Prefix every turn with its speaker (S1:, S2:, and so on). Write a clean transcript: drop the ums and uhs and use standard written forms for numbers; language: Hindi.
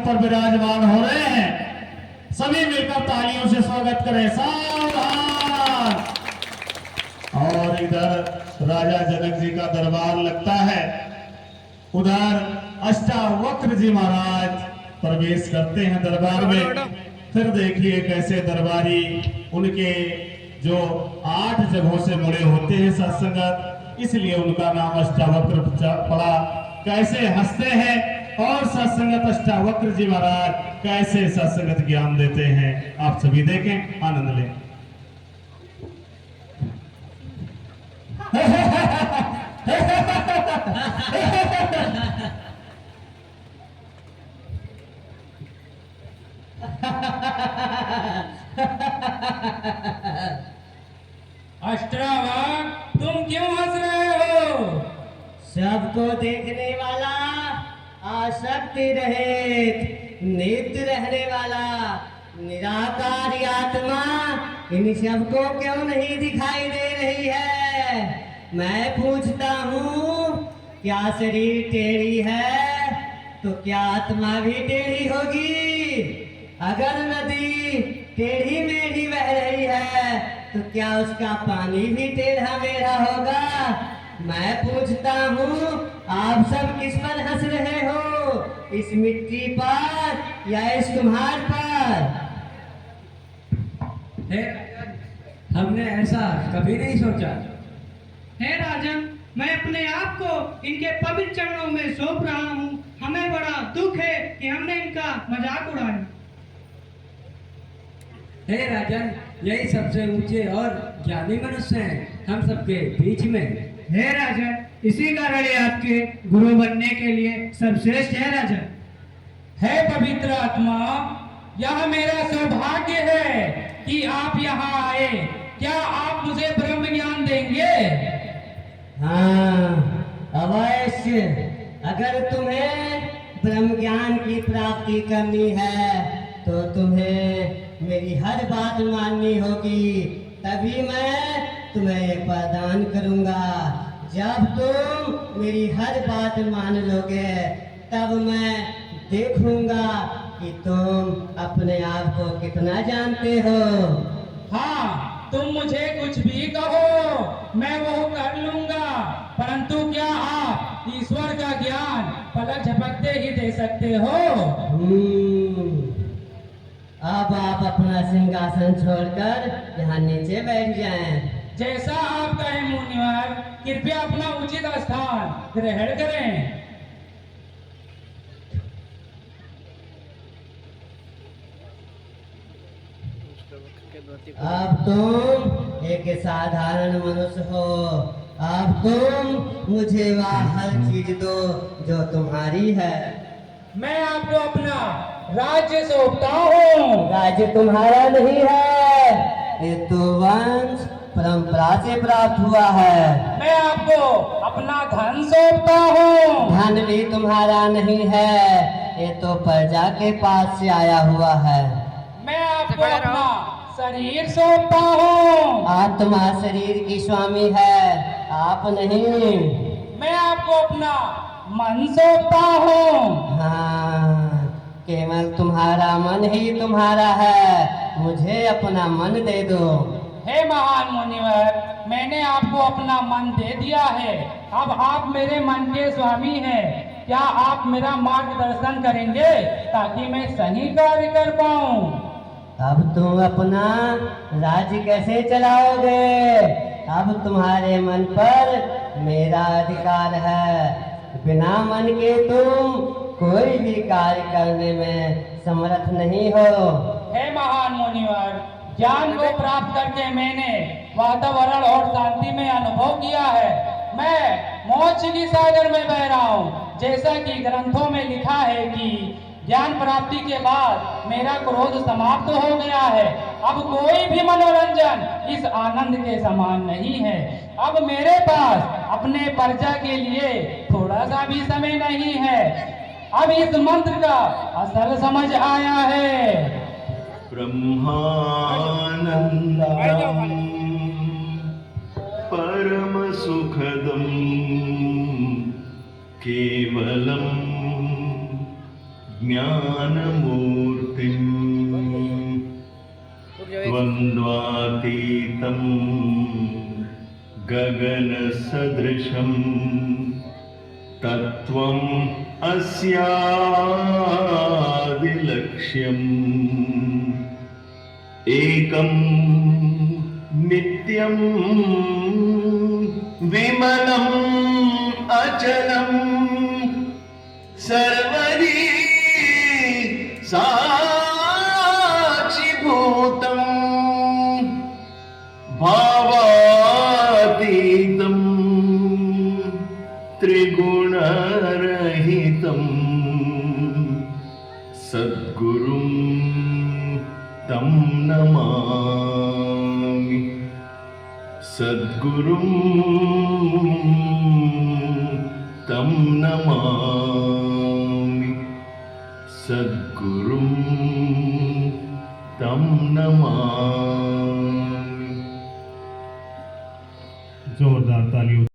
S1: पर विराजमान हो रहे हैं। सभी मिलकर तालियों से स्वागत करें। सावधान। और इधर राजा जनक जी का दरबार लगता है, उधर अष्टावक्र जी महाराज प्रवेश करते हैं दरबार में। फिर देखिए कैसे दरबारी उनके जो 8 जगहों से मुड़े होते हैं सत्संगत, इसलिए उनका नाम अष्टावक्र पड़ा। कैसे हंसते हैं और सत्संगत अष्टावक्र जी महाराज कैसे सत्संगत ज्ञान देते हैं, आप सभी देखें, आनंद लें।
S2: अष्टावक्र, तुम क्यों हंस रहे हो?
S3: सबको देखने वाला, आसक्ति रहित, नित्य रहने वाला, निराकारी आत्मा इन सबको क्यों नहीं दिखाई दे रही है? मैं पूछता हूँ, क्या शरीर टेढ़ी है तो क्या आत्मा भी टेढ़ी होगी? अगर नदी टेढ़ी मेढ़ी बह रही है तो क्या उसका पानी भी टेढ़ा मेढ़ा होगा? मैं पूछता हूँ, आप सब किस पर हंस रहे हो? इस मिट्टी पर या इस कुम्हार पर?
S2: हे, हमने ऐसा कभी नहीं सोचा।
S4: हे राजन, मैं अपने आप को इनके पवित्र चरणों में सौंप रहा हूँ। हमें बड़ा दुख है कि हमने इनका मजाक उड़ाया।
S2: हे राजन, यही सबसे ऊंचे और ज्ञानी मनुष्य हैं हम सबके बीच में।
S4: हे राजन, इसी कारण ये आपके गुरु बनने के लिए सर्वश्रेष्ठ है राजन।
S2: हे पवित्र आत्मा, यह मेरा सौभाग्य है कि आप यहाँ आए। क्या आप मुझे ब्रह्म ज्ञान देंगे?
S3: हाँ, अवश्य। अगर तुम्हें ब्रह्म ज्ञान की प्राप्ति करनी है तो तुम्हें मेरी हर बात माननी होगी, तभी मैं तुम्हें प्रदान करूंगा। जब तुम मेरी हर बात मान लोगे तब मैं देखूंगा कि तुम अपने आप को कितना जानते हो।
S2: हाँ, तुम मुझे कुछ भी कहो, मैं वो कर लूंगा, परंतु क्या आप ईश्वर का ज्ञान पलक झपकते ही दे सकते हो?
S3: अब आप अपना सिंहासन छोड़कर यहाँ नीचे बैठ जाएं।
S2: जैसा आप कहें मुनिवर, कृपया अपना उचित स्थान ग्रहण करें।
S3: अब तुम एक साधारण मनुष्य हो। अब तुम मुझे वह हर चीज दो जो तुम्हारी है।
S2: मैं आपको अपना राज्य सौंपता हूँ।
S3: राज्य तुम्हारा नहीं है, ये तो वंश परंपरा से प्राप्त हुआ है।
S2: मैं आपको अपना धन सौंपता हूँ।
S3: धन भी तुम्हारा नहीं है, ये तो प्रजा के पास से आया हुआ है।
S2: मैं आपको अपना शरीर सौंपता हूँ।
S3: आत्मा शरीर की स्वामी है, आप नहीं।
S2: मैं आपको अपना मन सौंपता हूँ।
S3: हाँ, केवल तुम्हारा मन ही तुम्हारा है। मुझे अपना मन दे दो।
S2: हे महान मुनिवर, मैंने आपको अपना मन दे दिया है। अब आप मेरे मन के स्वामी हैं। क्या आप मेरा मार्गदर्शन करेंगे ताकि मैं सही कार्य कर पाऊँ?
S3: अब तुम अपना राज्य कैसे चलाओगे? अब तुम्हारे मन पर मेरा अधिकार है। बिना मन के तुम कोई भी कार्य करने में समर्थ नहीं हो।
S2: हे महान मुनिवर, ज्ञान को प्राप्त करके मैंने वातावरण और शांति में अनुभव किया है। मैं मोक्ष की सागर में बह रहा हूँ। जैसा कि ग्रंथों में लिखा है कि ज्ञान प्राप्ति के बाद मेरा क्रोध समाप्त हो गया है। अब कोई भी मनोरंजन इस आनंद के समान नहीं है। अब मेरे पास अपने प्रजा के लिए थोड़ा सा भी समय नहीं है। अब इस मंत्र का असल समझ आया है।
S5: ब्रह्मानंदम परम सुखदम केवलम ज्ञानमूर्तिम् द्वन्द्वातीतं गगनसदृशं तत्त्वम् अस्यादिलक्ष्यम् एकं नित्यं विमलम् अचलम् सर्वदी साक्षिभूतम् भावातीतं त्रिगुणरहितम् सद्गुरुं तं नमामि सद्गुरुं तं नमामि सद्गुरुं तं नमामि।
S1: जोरदार तालियों